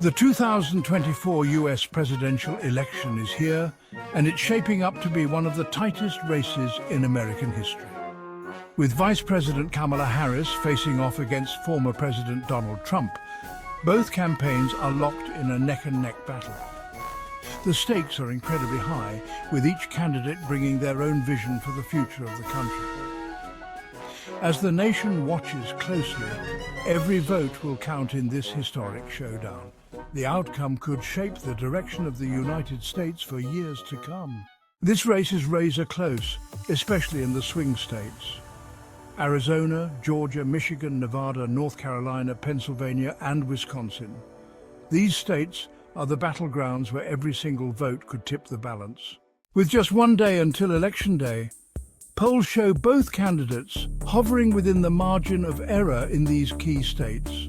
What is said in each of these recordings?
The 2024 US presidential election is here, and it's shaping up to be one of the tightest races in American history. With Vice President Kamala Harris facing off against former President Donald Trump, both campaigns are locked in a neck-and-neck battle. The stakes are incredibly high, with each candidate bringing their own vision for the future of the country. As the nation watches closely, every vote will count in this historic showdown. The outcome could shape the direction of the United States for years to come. This race is razor close, especially in the swing states. Arizona, Georgia, Michigan, Nevada, North Carolina, Pennsylvania, and Wisconsin. These states are the battlegrounds where every single vote could tip the balance. With just one day until Election Day, polls show both candidates hovering within the margin of error in these key states.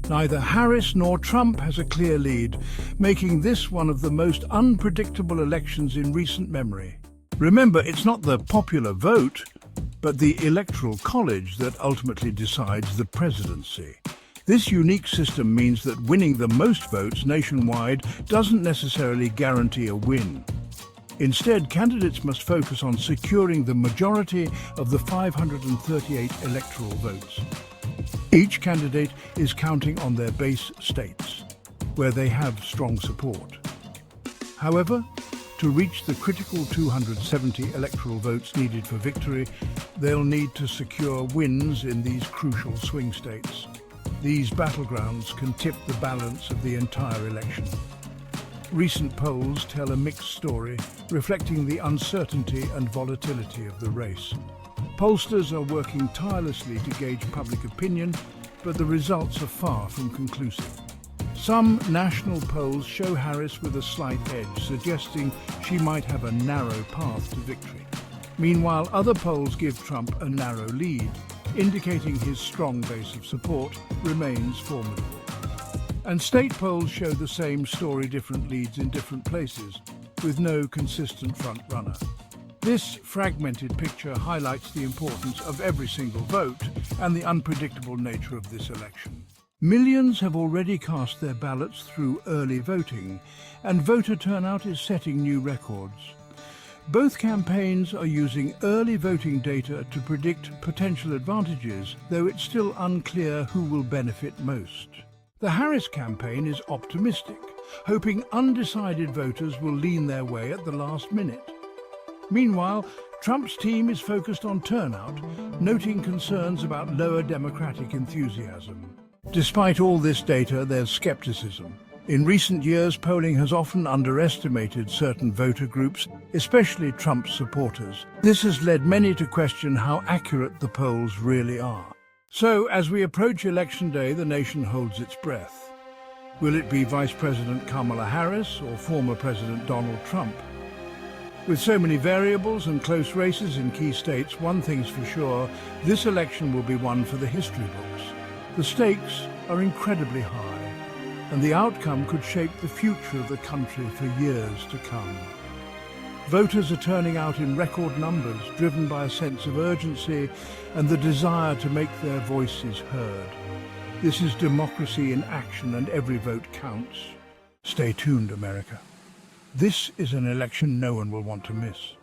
Neither Harris nor Trump has a clear lead, making this one of the most unpredictable elections in recent memory. Remember, it's not the popular vote, but the Electoral College that ultimately decides the presidency. This unique system means that winning the most votes nationwide doesn't necessarily guarantee a win. Instead, candidates must focus on securing the majority of the 538 electoral votes. Each candidate is counting on their base states, where they have strong support. However, to reach the critical 270 electoral votes needed for victory, they'll need to secure wins in these crucial swing states. These battlegrounds can tip the balance of the entire election. Recent polls tell a mixed story, reflecting the uncertainty and volatility of the race. Pollsters are working tirelessly to gauge public opinion, but the results are far from conclusive. Some national polls show Harris with a slight edge, suggesting she might have a narrow path to victory. Meanwhile, other polls give Trump a narrow lead, indicating his strong base of support remains formidable. And state polls show the same story, different leads in different places, with no consistent front-runner. This fragmented picture highlights the importance of every single vote and the unpredictable nature of this election. Millions have already cast their ballots through early voting, and voter turnout is setting new records. Both campaigns are using early voting data to predict potential advantages, though it's still unclear who will benefit most. The Harris campaign is optimistic, hoping undecided voters will lean their way at the last minute. Meanwhile, Trump's team is focused on turnout, noting concerns about lower Democratic enthusiasm. Despite all this data, there's skepticism. In recent years, polling has often underestimated certain voter groups, especially Trump's supporters. This has led many to question how accurate the polls really are. So, as we approach Election Day, the nation holds its breath. Will it be Vice President Kamala Harris or former President Donald Trump? With so many variables and close races in key states, one thing's for sure, this election will be one for the history books. The stakes are incredibly high, and the outcome could shape the future of the country for years to come. Voters are turning out in record numbers, driven by a sense of urgency and the desire to make their voices heard. This is democracy in action, and every vote counts. Stay tuned, America. This is an election no one will want to miss.